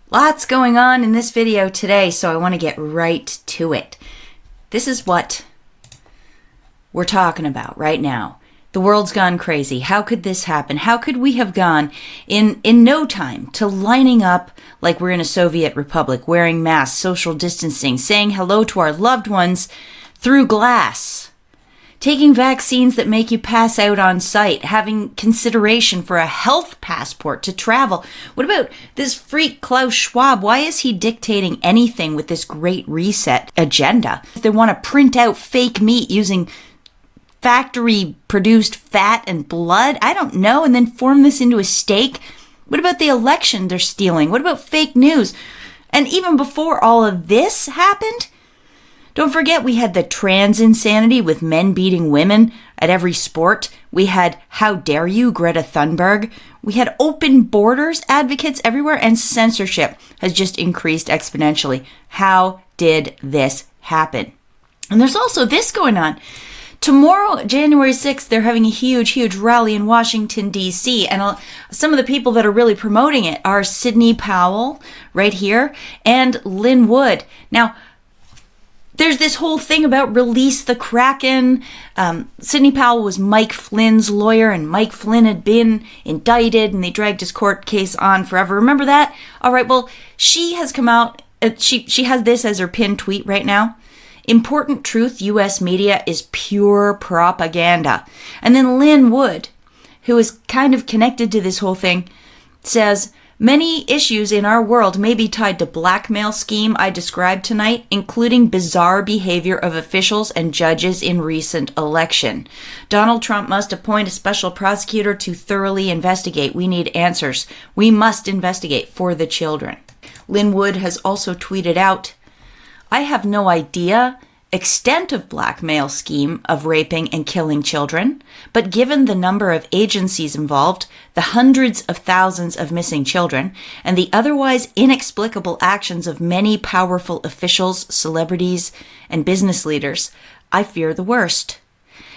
Lots going on in this video today, so I want to get right to it. This is what we're talking about right now. The world's gone crazy. How could this happen? How could we have gone in no time to lining up like we're in a Soviet republic, wearing masks, social distancing, saying hello to our loved ones through glass, taking vaccines that make you pass out on sight, having consideration for a health passport to travel? What about this freak Klaus Schwab? Why is he dictating anything with this great reset agenda? They want to print out fake meat using factory-produced fat and blood? I don't know. And then form this into a steak? What about the election they're stealing? What about fake news? And even before all of this happened, don't forget we had the trans insanity with men beating women at every sport. We had How Dare You, Greta Thunberg. We had open borders advocates everywhere, and censorship has just increased exponentially. How did this happen? And there's also this going on. Tomorrow, January 6th, they're having a huge rally in Washington, D.C. And some of the people that are really promoting it are Sidney Powell, right here, and Lynn Wood. Now, there's this whole thing about release the Kraken. Sidney Powell was Mike Flynn's lawyer, and Mike Flynn had been indicted, and they dragged his court case on forever. Remember that? All right, well, she has come out. She has this as her pinned tweet right now. Important truth, U.S. media is pure propaganda. And then Lynn Wood, who is kind of connected to this whole thing, says, many issues in our world may be tied to blackmail scheme I described tonight, including bizarre behavior of officials and judges in recent election. Donald Trump must appoint a special prosecutor to thoroughly investigate. We need answers. We must investigate for the children. Lynn Wood has also tweeted out, I have no idea extent of blackmail scheme of raping and killing children, but given the number of agencies involved, the hundreds of thousands of missing children, and the otherwise inexplicable actions of many powerful officials, celebrities, and business leaders, I fear the worst.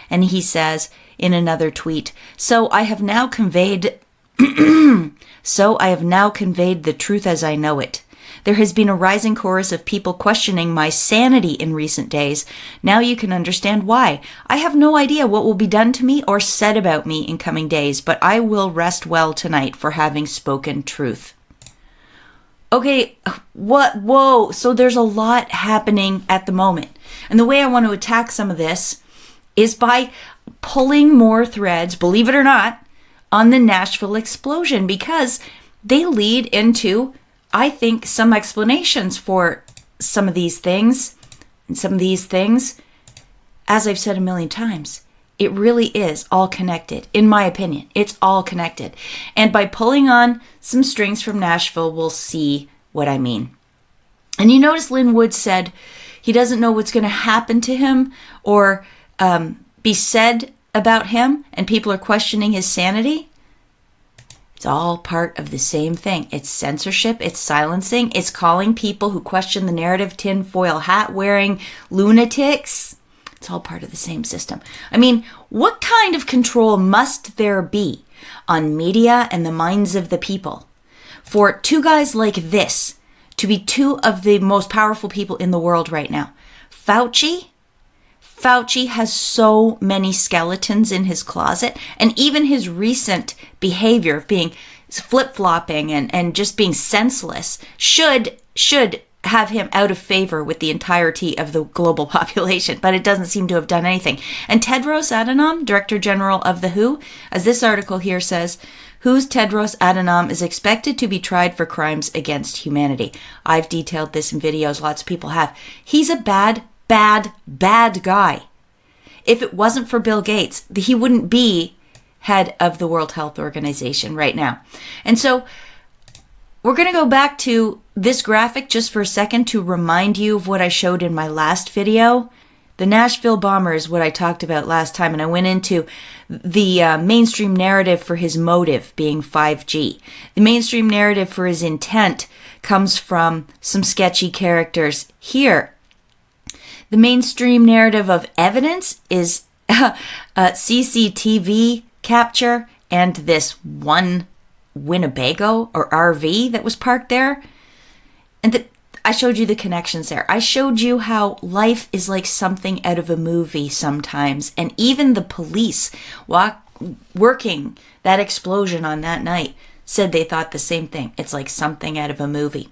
And he says in another tweet, So I have now conveyed the truth as I know it. There has been a rising chorus of people questioning my sanity in recent days. Now you can understand why. I have no idea what will be done to me or said about me in coming days, but I will rest well tonight for having spoken truth. Okay, what? Whoa. So there's a lot happening at the moment. And the way I want to attack some of this is by pulling more threads, believe it or not, on the Nashville explosion, because they lead into, I think, some explanations for some of these things. And some of these things, as I've said a million times, it really is all connected. In my opinion, it's all connected. And by pulling on some strings from Nashville, we'll see what I mean. And you notice Lynn Wood said he doesn't know what's going to happen to him or be said about him, and people are questioning his sanity. It's all part of the same thing. It's censorship, it's silencing, it's calling people who question the narrative tinfoil hat wearing lunatics. It's all part of the same system. I mean, what kind of control must there be on media and the minds of the people for two guys like this to be two of the most powerful people in the world right now? Fauci has so many skeletons in his closet, and even his recent behavior of being flip-flopping and just being senseless should have him out of favor with the entirety of the global population, but it doesn't seem to have done anything. And Tedros Adhanom, Director General of the WHO, as this article here says, WHO's Tedros Adhanom is expected to be tried for crimes against humanity. I've detailed this in videos, lots of people have. He's a bad guy. If it wasn't for Bill Gates, he wouldn't be head of the World Health Organization right now. And so we're going to go back to this graphic just for a second to remind you of what I showed in my last video. The Nashville bomber is what I talked about last time, and I went into the mainstream narrative for his motive being 5G. The mainstream narrative for his intent comes from some sketchy characters here. The mainstream narrative of evidence is CCTV capture and this one Winnebago or RV that was parked there. And I showed you the connections there. I showed you how life is like something out of a movie sometimes. And even the police working that explosion on that night said they thought the same thing. It's like something out of a movie.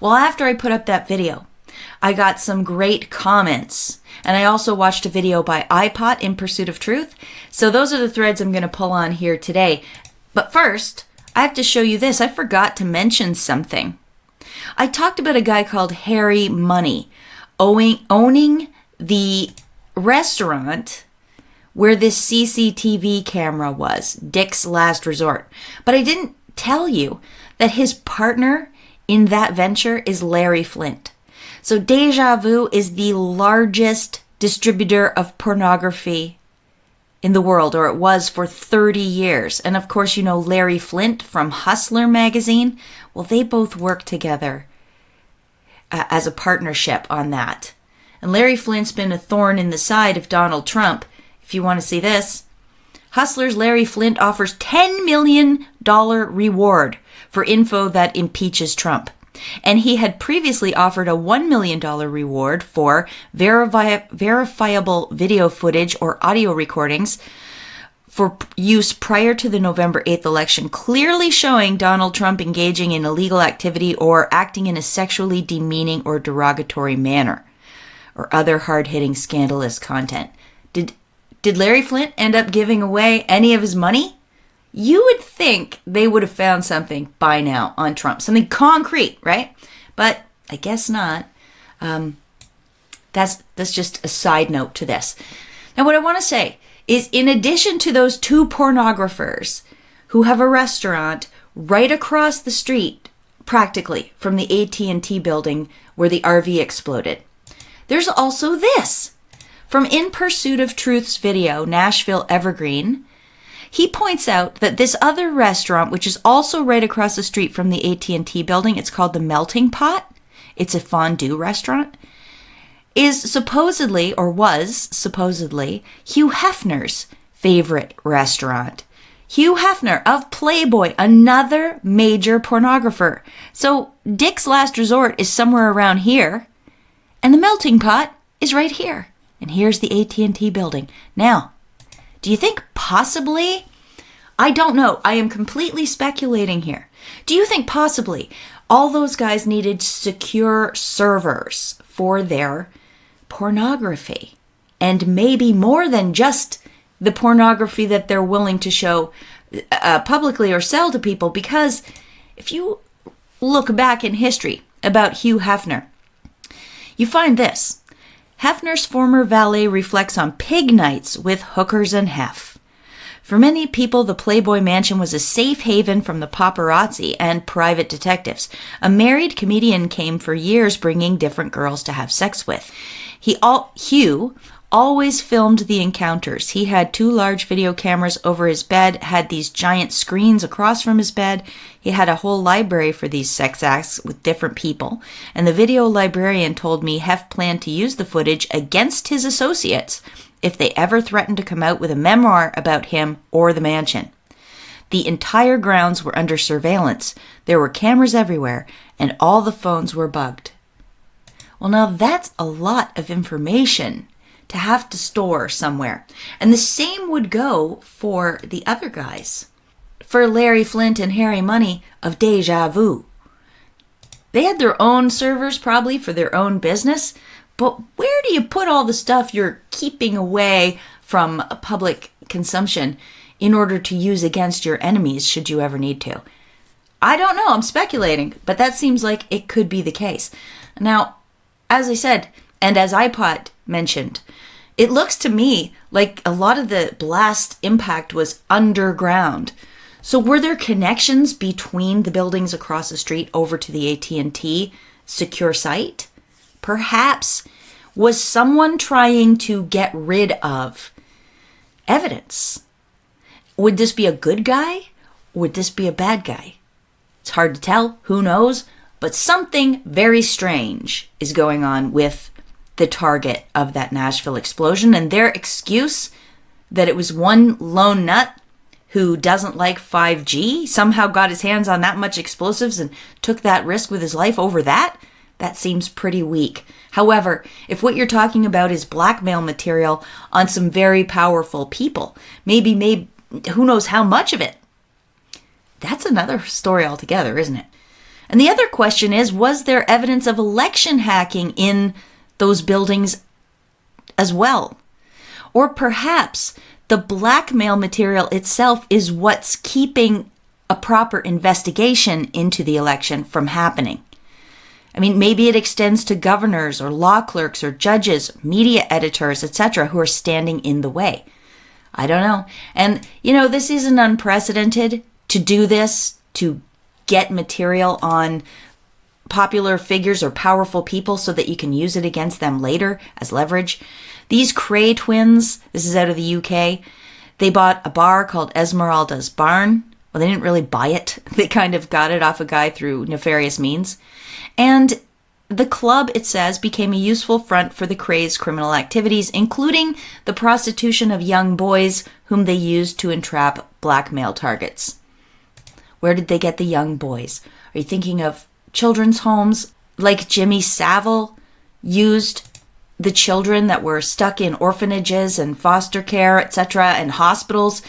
Well, after I put up that video, I got some great comments. And I also watched a video by iPot, In Pursuit of Truth. So those are the threads I'm going to pull on here today. But first, I have to show you this. I forgot to mention something. I talked about a guy called Harry Money owning the restaurant where this CCTV camera was, Dick's Last Resort. But I didn't tell you that his partner in that venture is Larry Flynt. So Deja Vu is the largest distributor of pornography in the world, or it was for 30 years. And of course, you know Larry Flynt from Hustler magazine. Well, they both work together as a partnership on that. And Larry Flynt's been a thorn in the side of Donald Trump. If you want to see this, Hustler's Larry Flynt offers $10 million reward for info that impeaches Trump. And he had previously offered a $1 million reward for verifiable video footage or audio recordings for use prior to the November 8th election, clearly showing Donald Trump engaging in illegal activity or acting in a sexually demeaning or derogatory manner, or other hard-hitting scandalous content. Did Larry Flynt end up giving away any of his money? You would think they would have found something by now on Trump, something concrete, right? But I guess not. That's just a side note to this. Now, what I want to say is, in addition to those two pornographers who have a restaurant right across the street, practically from the AT&T building where the RV exploded, there's also this. From In Pursuit of Truth's video, Nashville Evergreen, he points out that this other restaurant, which is also right across the street from the AT&T building, it's called the Melting Pot. It's a fondue restaurant, is supposedly, or was supposedly, Hugh Hefner's favorite restaurant. Hugh Hefner of Playboy, another major pornographer. So Dick's Last Resort is somewhere around here, and the Melting Pot is right here. And here's the AT&T building. Now, do you think possibly, I don't know, I am completely speculating here. Do you think possibly all those guys needed secure servers for their pornography? And maybe more than just the pornography that they're willing to show publicly or sell to people? Because if you look back in history about Hugh Hefner, you find this. Hefner's former valet reflects on pig nights with hookers and hef. For many people, the Playboy Mansion was a safe haven from the paparazzi and private detectives. A married comedian came for years bringing different girls to have sex with. Hugh always filmed the encounters. He had 2 large video cameras over his bed, had these giant screens across from his bed. He had a whole library for these sex acts with different people. And the video librarian told me Hef planned to use the footage against his associates if they ever threatened to come out with a memoir about him or the mansion. The entire grounds were under surveillance. There were cameras everywhere, and all the phones were bugged. Well, now that's a lot of information to have to store somewhere. And the same would go for the other guys. For Larry Flynt and Harry Money of Deja Vu. They had their own servers probably for their own business, but where do you put all the stuff you're keeping away from public consumption in order to use against your enemies should you ever need to? I don't know, I'm speculating, but that seems like it could be the case. Now, as I said, and as iPod mentioned, it looks to me like a lot of the blast impact was underground. So were there connections between the buildings across the street over to the AT&T secure site? Perhaps was someone trying to get rid of evidence? Would this be a good guy? Would this be a bad guy? It's hard to tell. Who knows? But something very strange is going on with the target of that Nashville explosion, and their excuse that it was one lone nut who doesn't like 5G somehow got his hands on that much explosives and took that risk with his life over that. That seems pretty weak. However, if what you're talking about is blackmail material on some very powerful people, maybe who knows how much of it, that's another story altogether, isn't it? And the other question is, was there evidence of election hacking in those buildings as well? Or perhaps the blackmail material itself is what's keeping a proper investigation into the election from happening. I mean, maybe it extends to governors or law clerks or judges, media editors, etc., who are standing in the way. I don't know. And, this isn't unprecedented to do this, to get material on popular figures or powerful people so that you can use it against them later as leverage. These Cray twins, this is out of the UK, they bought a bar called Esmeralda's Barn. Well, they didn't really buy it. They kind of got it off a guy through nefarious means. And the club, it says, became a useful front for the Cray's criminal activities, including the prostitution of young boys whom they used to entrap blackmail targets. Where did they get the young boys? Are you thinking of children's homes like Jimmy Savile used the children that were stuck in orphanages and foster care, etc., and hospitals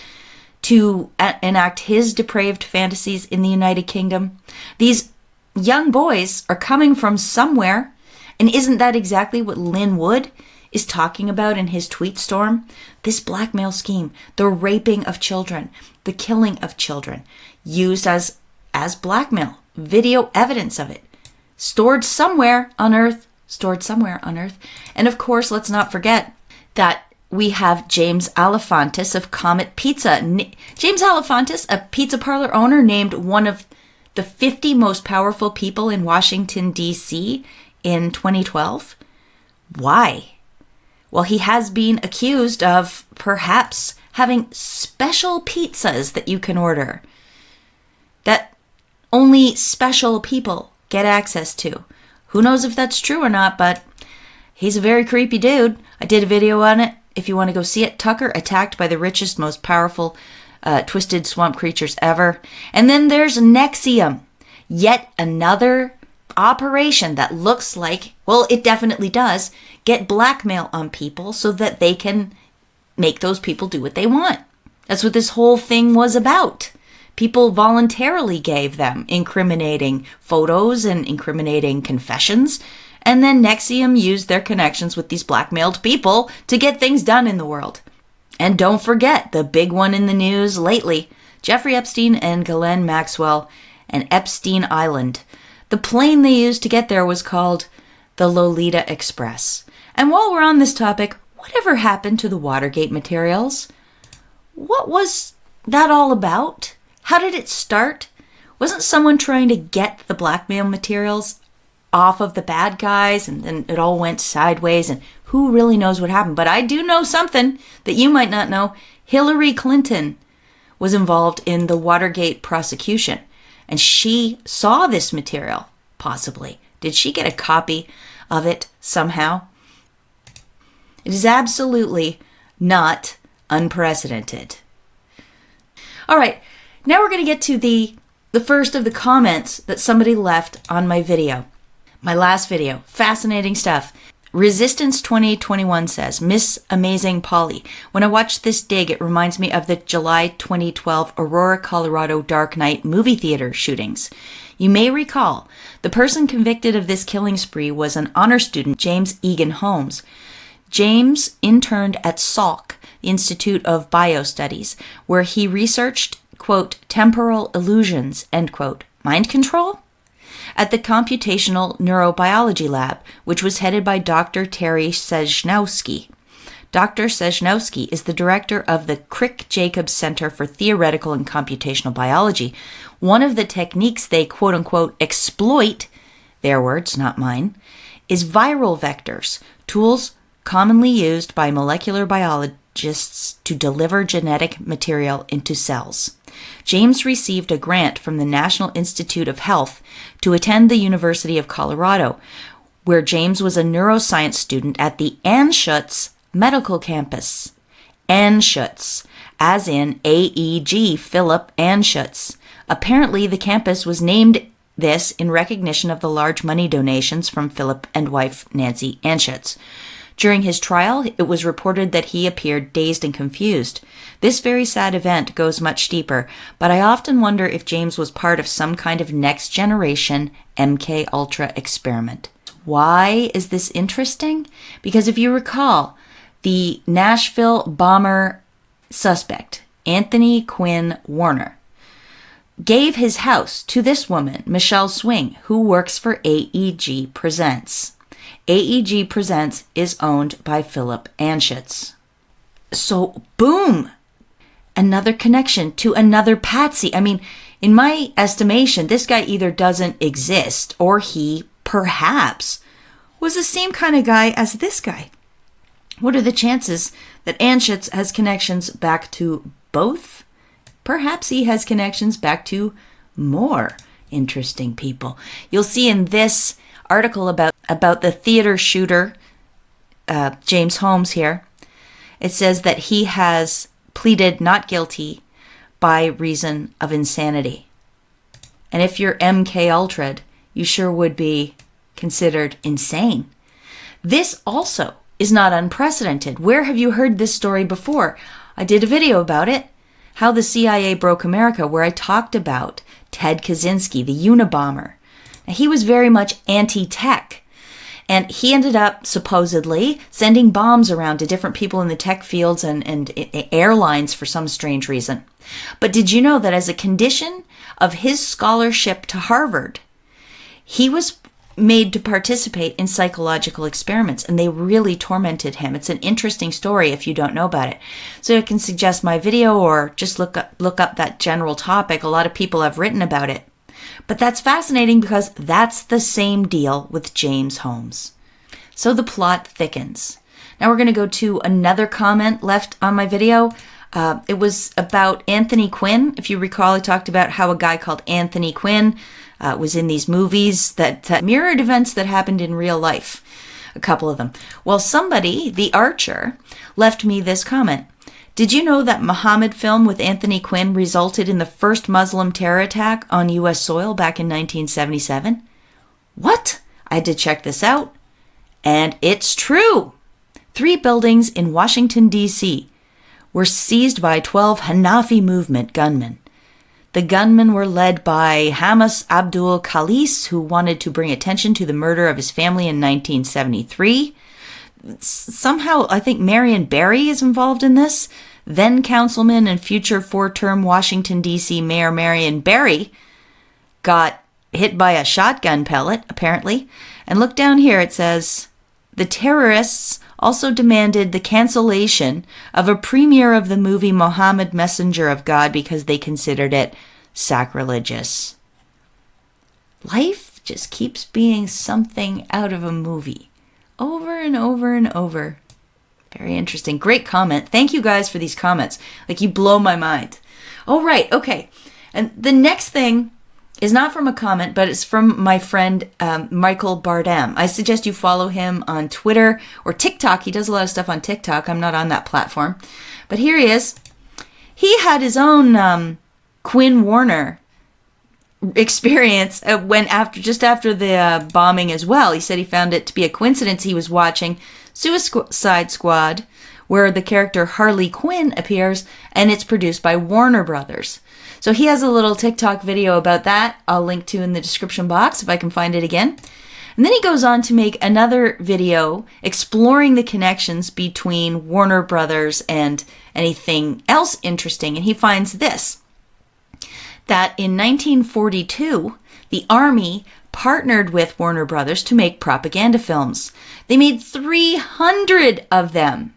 to enact his depraved fantasies in the United Kingdom? These young boys are coming from somewhere, and isn't that exactly what Lynn Wood is talking about in his tweet storm? This blackmail scheme, the raping of children, the killing of children, used as blackmail, video evidence of it, stored somewhere on Earth. And of course, let's not forget that we have James Alefantis of Comet Pizza. James Alefantis, a pizza parlor owner, named one of the 50 most powerful people in Washington, D.C. in 2012. Why? Well, he has been accused of perhaps having special pizzas that you can order that only special people get access to. Who knows if that's true or not, but he's a very creepy dude. I did a video on it if you want to go see it. Tucker attacked by the richest, most powerful twisted swamp creatures ever. And then there's Nexium, yet another operation that looks like, well, it definitely does, get blackmail on people so that they can make those people do what they want. That's what this whole thing was about. People voluntarily gave them incriminating photos and incriminating confessions, and then Nexium used their connections with these blackmailed people to get things done in the world. And don't forget the big one in the news lately, Jeffrey Epstein and Ghislaine Maxwell and Epstein Island. The plane they used to get there was called the Lolita Express. And while we're on this topic, whatever happened to the Watergate materials? What was that all about? How did it start? Wasn't someone trying to get the blackmail materials off of the bad guys, and then it all went sideways, and who really knows what happened? But I do know something that you might not know. Hillary Clinton was involved in the Watergate prosecution, and she saw this material, possibly. Did she get a copy of it somehow? It is absolutely not unprecedented. All right, now we're going to get to the first of the comments that somebody left on my video. My last video. Fascinating stuff. Resistance 2021 says, Miss Amazing Polly, when I watch this dig, it reminds me of the July 2012 Aurora, Colorado Dark Knight movie theater shootings. You may recall, the person convicted of this killing spree was an honor student, James Egan Holmes. James interned at Salk, the Institute of Biostudies, where he researched, quote, temporal illusions, end quote, mind control? At the Computational Neurobiology Lab, which was headed by Dr. Terry Sejnowski. Dr. Sejnowski is the director of the Crick-Jacobs Center for Theoretical and Computational Biology. One of the techniques they, quote-unquote, exploit, their words, not mine, is viral vectors, tools commonly used by molecular biologists to deliver genetic material into cells. James received a grant from the National Institute of Health to attend the University of Colorado, where James was a neuroscience student at the Anschutz Medical Campus. Anschutz, as in AEG Philip Anschutz. Apparently, the campus was named this in recognition of the large money donations from Philip and wife Nancy Anschutz. During his trial, it was reported that he appeared dazed and confused. This very sad event goes much deeper, but I often wonder if James was part of some kind of next generation MK Ultra experiment. Why is this interesting? Because if you recall, the Nashville bomber suspect, Anthony Quinn Warner, gave his house to this woman, Michelle Swing, who works for AEG Presents. AEG Presents is owned by Philip Anschutz. So, boom! Another connection to another patsy. I mean, in my estimation, this guy either doesn't exist or he, perhaps, was the same kind of guy as this guy. What are the chances that Anschutz has connections back to both? Perhaps he has connections back to more interesting people. You'll see in this article about the theater shooter, James Holmes here, it says that he has pleaded not guilty by reason of insanity. And if you're MK Ultra'd, you sure would be considered insane. This also is not unprecedented. Where have you heard this story before? I did a video about it, How the CIA Broke America, where I talked about Ted Kaczynski, the Unabomber. Now, he was very much anti-tech, and he ended up supposedly sending bombs around to different people in the tech fields and airlines for some strange reason. But did you know that as a condition of his scholarship to Harvard, he was made to participate in psychological experiments, and they really tormented him. It's an interesting story if you don't know about it. So I can suggest my video or just look up that general topic. A lot of people have written about it. But that's fascinating because that's the same deal with James Holmes. So the plot thickens. Now we're going to go to another comment left on my video. It was about Anthony Quinn. If you recall, I talked about how a guy called Anthony Quinn was in these movies that mirrored events that happened in real life. A couple of them. Well, somebody, The Archer, left me this comment. Did you know that Muhammad film with Anthony Quinn resulted in the first Muslim terror attack on U.S. soil back in 1977? What? I had to check this out. And it's true. 3 buildings in Washington, D.C. were seized by 12 Hanafi movement gunmen. The gunmen were led by Hamas Abdul Khalis, who wanted to bring attention to the murder of his family in 1973. Somehow, I think Marion Barry is involved in this. Then councilman and future 4-term Washington, D.C. Mayor Marion Barry got hit by a shotgun pellet, apparently. And look down here, it says, the terrorists also demanded the cancellation of a premiere of the movie Mohammed Messenger of God because they considered it sacrilegious. Life just keeps being something out of a movie. Over and over and over. Very interesting. Great comment. Thank you guys for these comments. Like, you blow my mind. Oh, right. Okay. And the next thing is not from a comment, but it's from my friend Michael Bardam. I suggest you follow him on Twitter or TikTok. He does a lot of stuff on TikTok. I'm not on that platform. But here he is. He had his own Quinn Warner experience just after the bombing as well. He said he found it to be a coincidence. He was watching Suicide Squad, where the character Harley Quinn appears, and it's produced by Warner Brothers. So he has a little TikTok video about that I'll link to in the description box if I can find it again. And then he goes on to make another video exploring the connections between Warner Brothers and anything else interesting. And he finds this, that in 1942, the Army partnered with Warner Brothers to make propaganda films. They made 300 of them.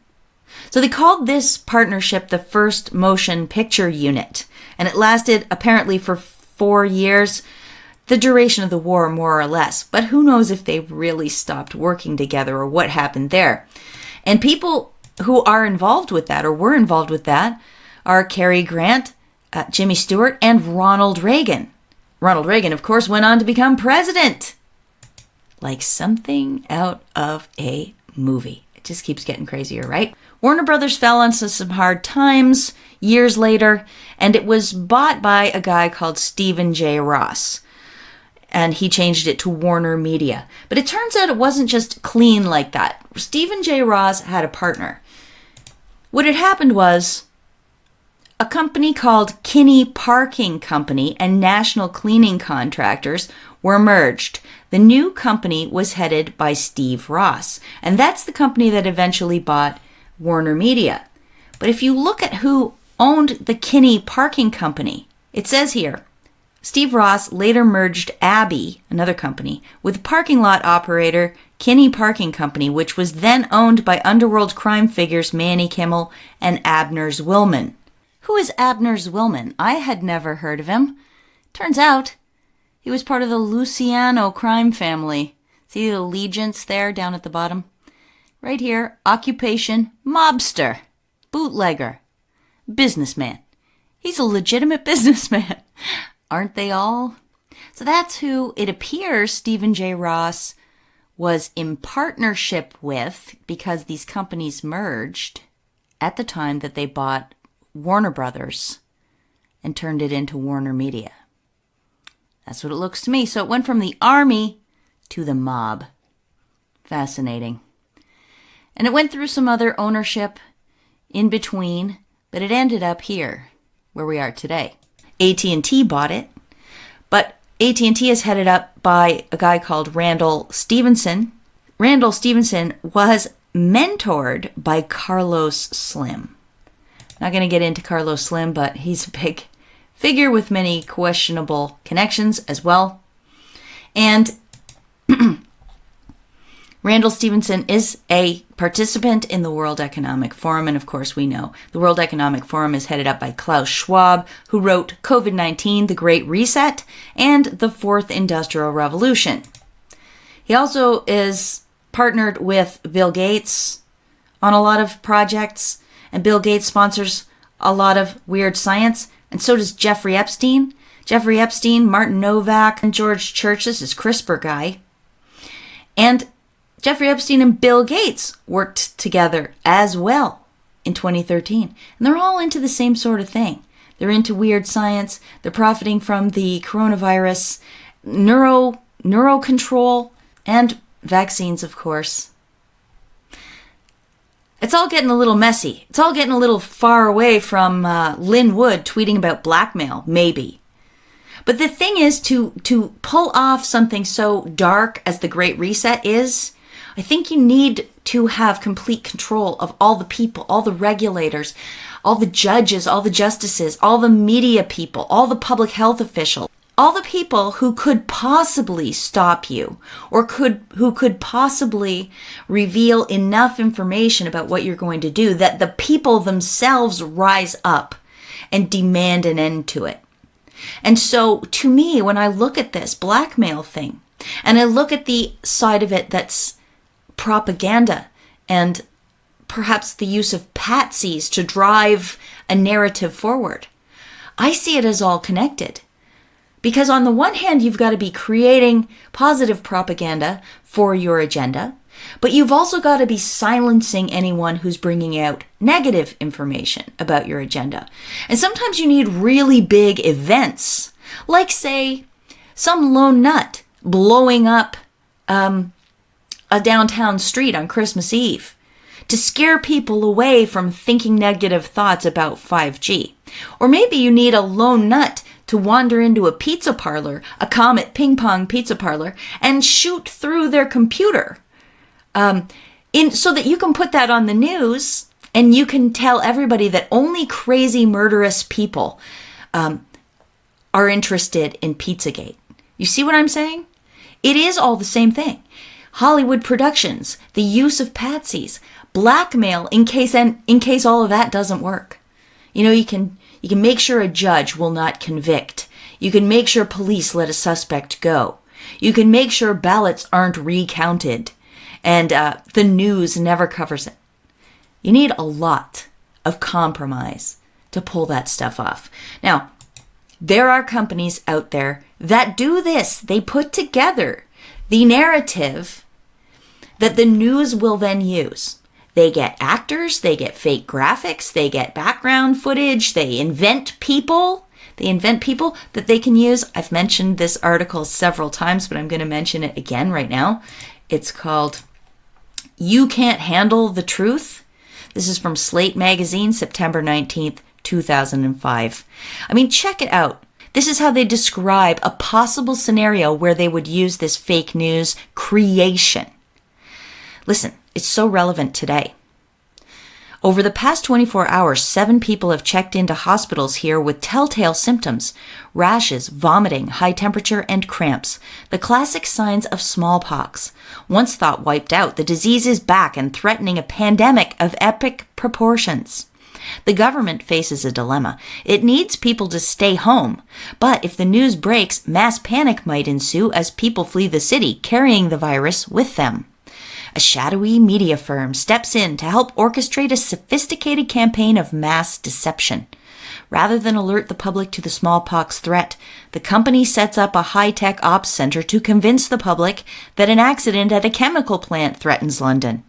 So they called this partnership the First Motion Picture Unit. And it lasted apparently for 4 years, the duration of the war more or less. But who knows if they really stopped working together or what happened there. And people who are involved with that or were involved with that are Cary Grant, Jimmy Stewart, and Ronald Reagan. Ronald Reagan, of course, went on to become president. Like something out of a movie. It just keeps getting crazier, right? Warner Brothers fell into some hard times years later, and it was bought by a guy called Stephen J. Ross. and he changed it to Warner Media. But it turns out it wasn't just clean like that. Stephen J. Ross had a partner. What had happened was a company called Kinney Parking Company and National Cleaning Contractors were merged. The new company was headed by Steve Ross, and that's the company that eventually bought Warner Media. But if you look at who owned the Kinney Parking Company, it says here, Steve Ross later merged Abbey, another company, with parking lot operator Kinney Parking Company, which was then owned by underworld crime figures Manny Kimmel and Abner Zwillman. Who is Abner Zwillman? I had never heard of him. Turns out he was part of the Luciano crime family. See the allegiance there down at the bottom? Right here, occupation, mobster, bootlegger, businessman. He's a legitimate businessman. Aren't they all? So that's who it appears Stephen J. Ross was in partnership with, because these companies merged at the time that they bought Warner Brothers and turned it into Warner Media. That's what it looks to me. So it went from the army to the mob. Fascinating. And it went through some other ownership in between, but it ended up here, where we are today. AT&T bought it, but AT&T is headed up by a guy called Randall Stephenson. Randall Stephenson was mentored by Carlos Slim. Not going to get into Carlos Slim, but he's a big figure with many questionable connections as well. And Randall Stephenson is a participant in the World Economic Forum, and of course we know the World Economic Forum is headed up by Klaus Schwab, who wrote COVID-19, The Great Reset, and The Fourth Industrial Revolution. He also is partnered with Bill Gates on a lot of projects, and Bill Gates sponsors a lot of weird science, and so does Jeffrey Epstein. Jeffrey Epstein, Martin Novak, and George Church, this is CRISPR guy. And Jeffrey Epstein and Bill Gates worked together as well in 2013. And they're all into the same sort of thing. They're into weird science. They're profiting from the coronavirus, neuro control, and vaccines, of course. It's all getting a little messy. It's all getting a little far away from Lynn Wood tweeting about blackmail, maybe. But the thing is, to pull off something so dark as the Great Reset is, I think you need to have complete control of all the people, all the regulators, all the judges, all the justices, all the media people, all the public health officials, all the people who could possibly stop you or who could possibly reveal enough information about what you're going to do that the people themselves rise up and demand an end to it. And so to me, when I look at this blackmail thing and I look at the side of it that's propaganda and perhaps the use of patsies to drive a narrative forward, I see it as all connected. Because on the one hand, you've got to be creating positive propaganda for your agenda, but you've also got to be silencing anyone who's bringing out negative information about your agenda. And sometimes you need really big events, like, say, some lone nut blowing up a downtown street on Christmas Eve to scare people away from thinking negative thoughts about 5G. Or maybe you need a lone nut to wander into a pizza parlor, a Comet ping pong pizza parlor, and shoot through their computer. So that you can put that on the news and you can tell everybody that only crazy murderous people are interested in Pizzagate. You see what I'm saying? It is all the same thing. Hollywood productions, the use of patsies, blackmail in case all of that doesn't work. You know, you can make sure a judge will not convict. You can make sure police let a suspect go. You can make sure ballots aren't recounted and the news never covers it. You need a lot of compromise to pull that stuff off. Now, there are companies out there that do this. They put together the narrative that the news will then use. They get actors, they get fake graphics, they get background footage, they invent people, They invent people that they can use. I've mentioned this article several times, but I'm going to mention it again right now. It's called You Can't Handle the Truth. This is from Slate Magazine, September 19th, 2005. I mean, check it out. This is how they describe a possible scenario where they would use this fake news creation. Listen, it's so relevant today. Over the past 24 hours, 7 people have checked into hospitals here with telltale symptoms: rashes, vomiting, high temperature, and cramps, the classic signs of smallpox. Once thought wiped out, the disease is back and threatening a pandemic of epic proportions. The government faces a dilemma. It needs people to stay home, but if the news breaks, mass panic might ensue as people flee the city, carrying the virus with them. A shadowy media firm steps in to help orchestrate a sophisticated campaign of mass deception. Rather than alert the public to the smallpox threat, the company sets up a high-tech ops center to convince the public that an accident at a chemical plant threatens London.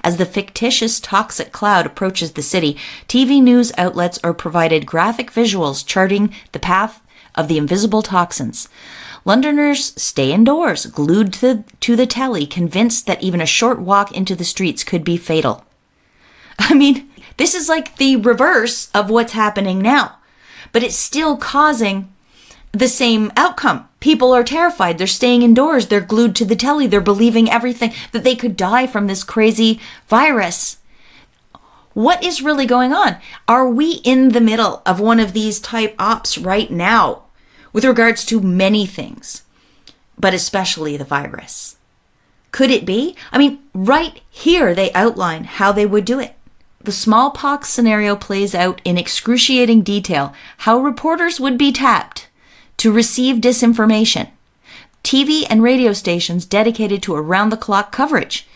As the fictitious toxic cloud approaches the city, TV news outlets are provided graphic visuals charting the path of the invisible toxins. Londoners stay indoors, glued to the telly, convinced that even a short walk into the streets could be fatal. I mean, this is like the reverse of what's happening now, but it's still causing the same outcome. People are terrified. They're staying indoors. They're glued to the telly. They're believing everything, that they could die from this crazy virus. What is really going on? Are we in the middle of one of these type ops right now with regards to many things, but especially the virus? Could it be? I mean, right here they outline how they would do it. The smallpox scenario plays out in excruciating detail how reporters would be tapped to receive disinformation. TV and radio stations dedicated to around-the-clock coverage.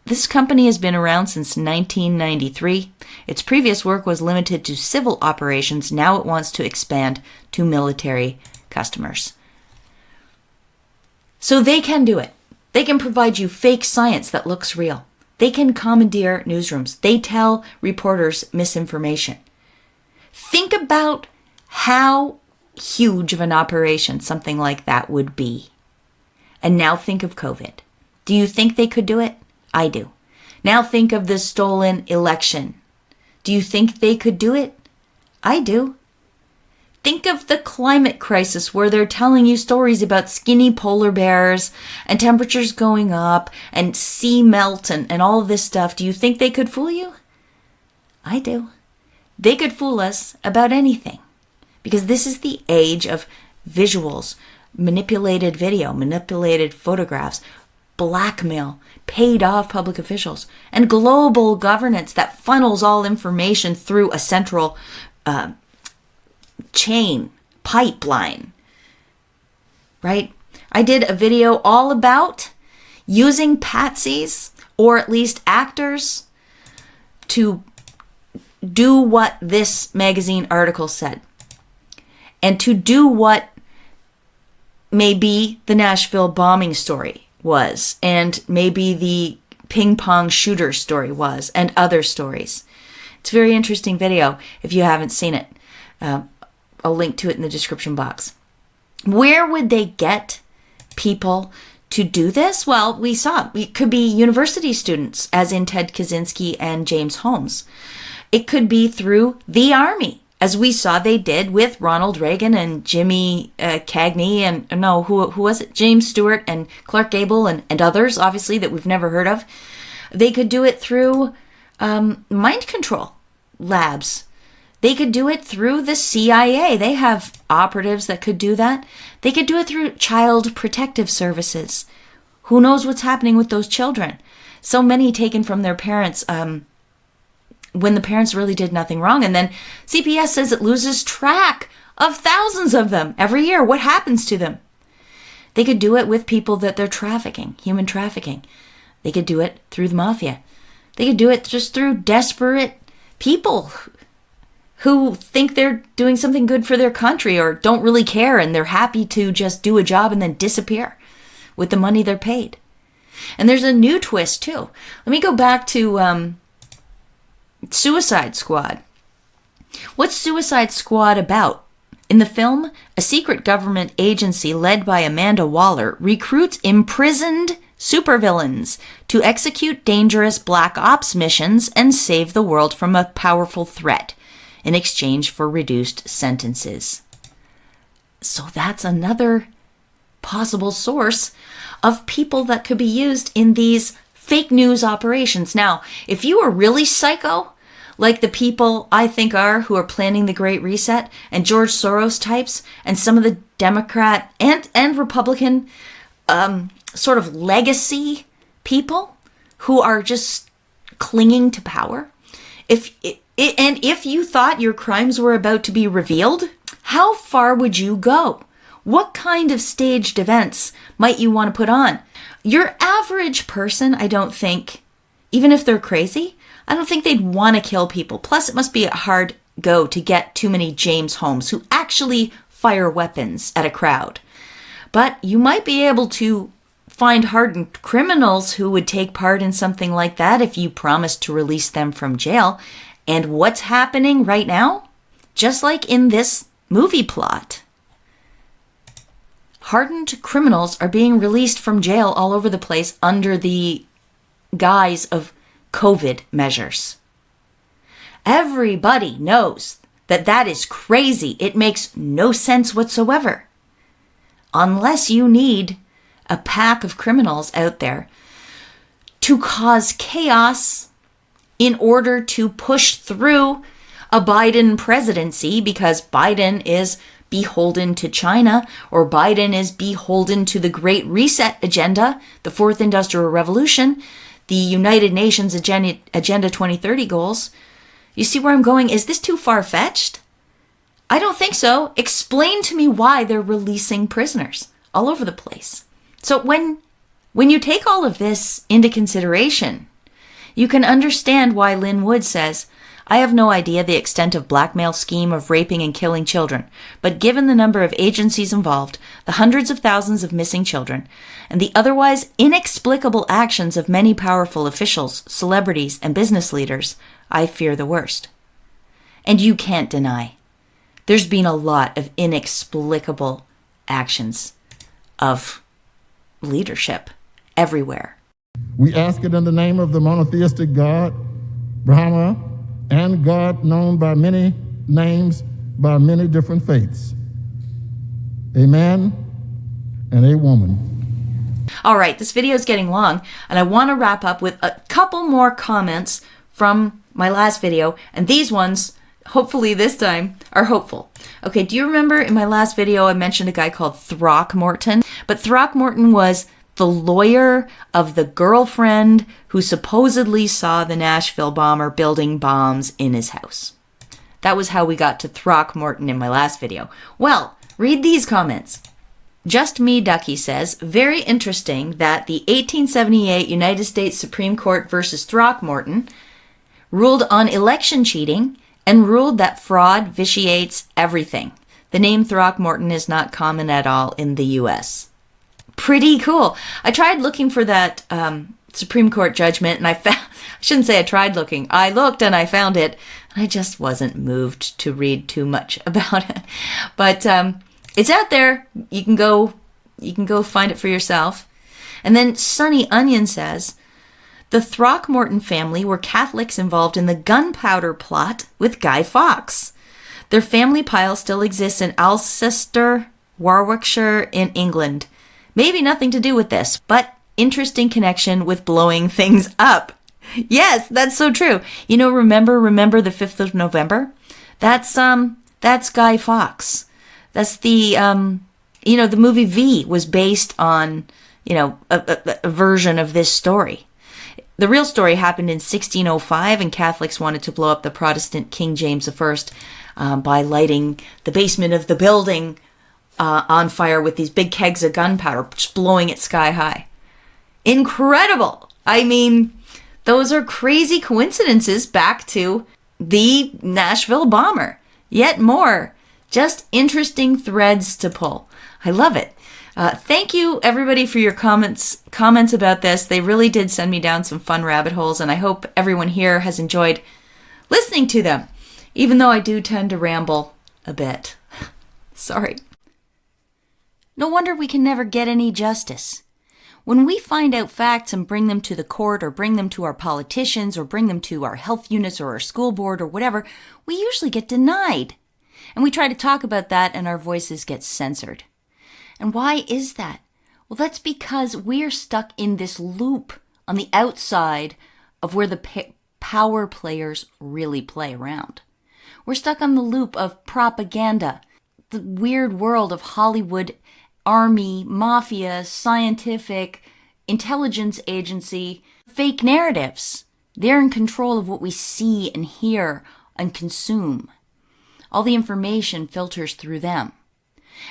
This company has been around since 1993. Its previous work was limited to civil operations. Now it wants to expand to military customers. So they can do it. They can provide you fake science that looks real. They can commandeer newsrooms. They tell reporters misinformation. Think about how huge of an operation something like that would be. And now think of COVID. Do you think they could do it? I do. Now think of the stolen election. Do you think they could do it? I do. Think of the climate crisis where they're telling you stories about skinny polar bears and temperatures going up and sea melt and all of this stuff. Do you think they could fool you? I do. They could fool us about anything. Because this is the age of visuals, manipulated video, manipulated photographs, blackmail, paid off public officials, and global governance that funnels all information through a central chain, pipeline. Right? I did a video all about using patsies, or at least actors, to do what this magazine article said. And to do what maybe the Nashville bombing story was, and maybe the ping pong shooter story was, and other stories. It's a very interesting video if you haven't seen it. I'll link to it in the description box. Where would they get people to do this? Well, we saw it could be university students, as in Ted Kaczynski and James Holmes. It could be through the Army, as we saw they did with Ronald Reagan and Jimmy Cagney and, who was it? James Stewart and Clark Gable and others, obviously, that we've never heard of. They could do it through mind control labs. They could do it through the CIA. They have operatives that could do that. They could do it through child protective services. Who knows what's happening with those children? So many taken from their parents when the parents really did nothing wrong. And then CPS says it loses track of thousands of them every year. What happens to them? They could do it with people that they're trafficking, human trafficking. They could do it through the mafia. They could do it just through desperate people who think they're doing something good for their country or don't really care, and they're happy to just do a job and then disappear with the money they're paid. And there's a new twist too. Let me go back to Suicide Squad. What's Suicide Squad about? In the film, a secret government agency led by Amanda Waller recruits imprisoned supervillains to execute dangerous black ops missions and save the world from a powerful threat in exchange for reduced sentences. So that's another possible source of people that could be used in these fake news operations. Now, if you are really psycho, like the people I think are who are planning the Great Reset and George Soros types and some of the Democrat and Republican sort of legacy people who are just clinging to power, if you thought your crimes were about to be revealed, how far would you go? What kind of staged events might you want to put on? Your average person, I don't think, even if they're crazy, I don't think they'd want to kill people. Plus, it must be a hard go to get too many James Holmes who actually fire weapons at a crowd. But you might be able to find hardened criminals who would take part in something like that if you promised to release them from jail. And what's happening right now? Just like in this movie plot, hardened criminals are being released from jail all over the place under the guise of COVID measures. Everybody knows that that is crazy. It makes no sense whatsoever. Unless you need a pack of criminals out there to cause chaos in order to push through a Biden presidency, because Biden is beholden to China, or Biden is beholden to the Great Reset agenda, the Fourth Industrial Revolution, the United Nations Agenda 2030 goals. You see where I'm going? Is this too far-fetched? I don't think so. Explain to me why they're releasing prisoners all over the place. So when you take all of this into consideration, you can understand why Lynn Wood says, I have no idea the extent of blackmail scheme of raping and killing children, but given the number of agencies involved, the hundreds of thousands of missing children, and the otherwise inexplicable actions of many powerful officials, celebrities, and business leaders, I fear the worst. And you can't deny, there's been a lot of inexplicable actions of leadership everywhere. We ask it in the name of the monotheistic God, Brahma, and God known by many names, by many different faiths. A man and a woman. All right, this video is getting long, and I want to wrap up with a couple more comments from my last video, and these ones, hopefully this time, are hopeful. Okay, do you remember in my last video I mentioned a guy called Throckmorton? But Throckmorton was the lawyer of the girlfriend who supposedly saw the Nashville bomber building bombs in his house. That was how we got to Throckmorton in my last video. Well, read these comments. Just Me Ducky says, very interesting that the 1878 United States Supreme Court versus Throckmorton ruled on election cheating and ruled that fraud vitiates everything. The name Throckmorton is not common at all in the U.S. Pretty cool. I tried looking for that Supreme Court judgment, and I shouldn't say I tried looking. I looked and I found it. I just wasn't moved to read too much about it. But it's out there. You can go find it for yourself. And then Sunny Onion says, the Throckmorton family were Catholics involved in the gunpowder plot with Guy Fawkes. Their family pile still exists in Alcester, Warwickshire in England. Maybe nothing to do with this, but interesting connection with blowing things up. Yes, that's so true. You know, remember the 5th of November? That's Guy Fawkes. That's the the movie V was based on, a version of this story. The real story happened in 1605, and Catholics wanted to blow up the Protestant King James I by lighting the basement of the building on fire with these big kegs of gunpowder, just blowing it sky high. Incredible! I mean, those are crazy coincidences back to the Nashville bomber. Yet more. Just interesting threads to pull. I love it. Thank you, everybody, for your comments about this. They really did send me down some fun rabbit holes, and I hope everyone here has enjoyed listening to them, even though I do tend to ramble a bit. Sorry. No wonder we can never get any justice. When we find out facts and bring them to the court or bring them to our politicians or bring them to our health units or our school board or whatever, we usually get denied. And we try to talk about that and our voices get censored. And why is that? Well, that's because we're stuck in this loop on the outside of where the power players really play around. We're stuck on the loop of propaganda, the weird world of Hollywood, army, mafia, scientific, intelligence agency, fake narratives. They're in control of what we see and hear and consume. All the information filters through them.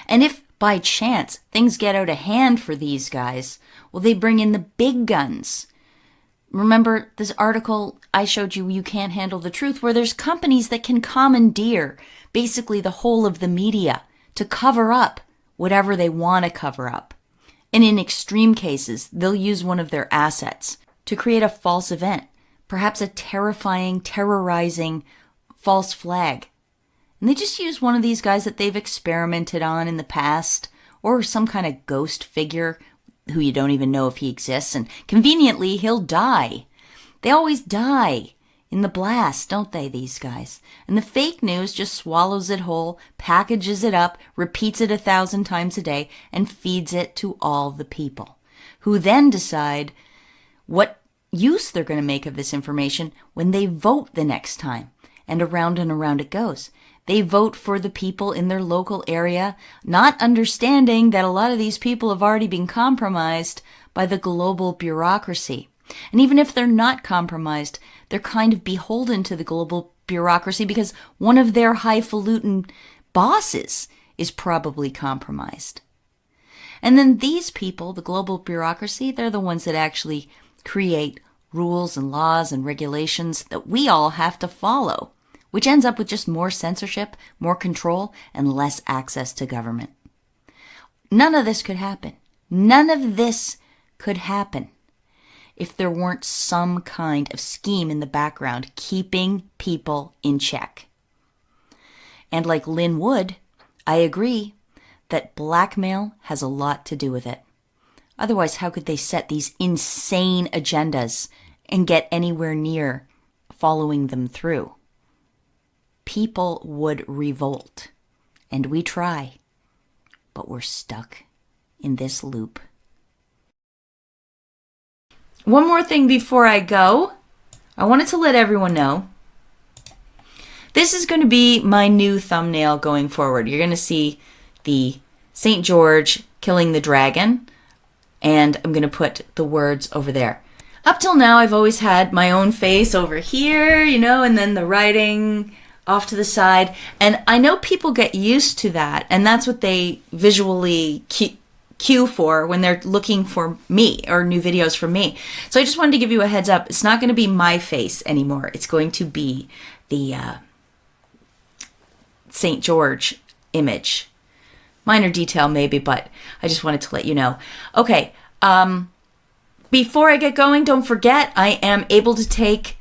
And if by chance things get out of hand for these guys, well, they bring in the big guns. Remember this article I showed you, You Can't Handle the Truth, where there's companies that can commandeer basically the whole of the media to cover up whatever they want to cover up. And in extreme cases, they'll use one of their assets to create a false event, perhaps a terrifying, terrorizing false flag. And they just use one of these guys that they've experimented on in the past, or some kind of ghost figure who you don't even know if he exists, and conveniently he'll die. They always die in the blast, don't they, these guys? And the fake news just swallows it whole, packages it up, repeats it 1,000 times a day, and feeds it to all the people, who then decide what use they're going to make of this information when they vote the next time. And around it goes. They vote for the people in their local area, not understanding that a lot of these people have already been compromised by the global bureaucracy. And even if they're not compromised, they're kind of beholden to the global bureaucracy because one of their highfalutin bosses is probably compromised. And then these people, the global bureaucracy, they're the ones that actually create rules and laws and regulations that we all have to follow, which ends up with just more censorship, more control, and less access to government. None of this could happen. None of this could happen if there weren't some kind of scheme in the background keeping people in check. And like Lynn Wood, I agree that blackmail has a lot to do with it. Otherwise, how could they set these insane agendas and get anywhere near following them through? People would revolt, and we try, but we're stuck in this loop. One more thing before I go. I wanted to let everyone know this is going to be my new thumbnail going forward. You're going to see the St. George killing the dragon, and I'm going to put the words over there. Up till now, I've always had my own face over here, and then the writing off to the side. And I know people get used to that, and that's what they visually cue for when they're looking for me or new videos from me. So I just wanted to give you a heads up. It's not going to be my face anymore. It's going to be the St. George image. Minor detail maybe, but I just wanted to let you know. Okay, before I get going, don't forget I am able to take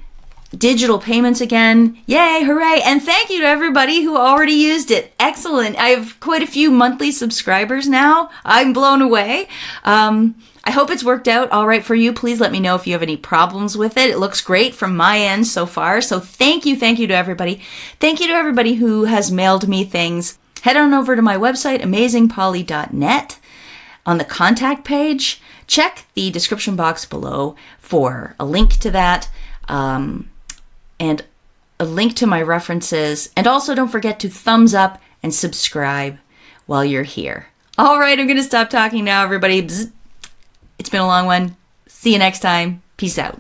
digital payments again. Yay, hooray, and thank you to everybody who already used it. Excellent. I have quite a few monthly subscribers now. I'm blown away. I hope it's worked out all right for you. Please let me know if you have any problems with it. It looks great from my end so far. So thank you to everybody. Thank you to everybody who has mailed me things. Head on over to my website, amazingpolly.net. On the contact page, check the description box below for a link to that. And a link to my references. And also don't forget to thumbs up and subscribe while you're here. All right, I'm going to stop talking now, everybody. Bzz. It's been a long one. See you next time. Peace out.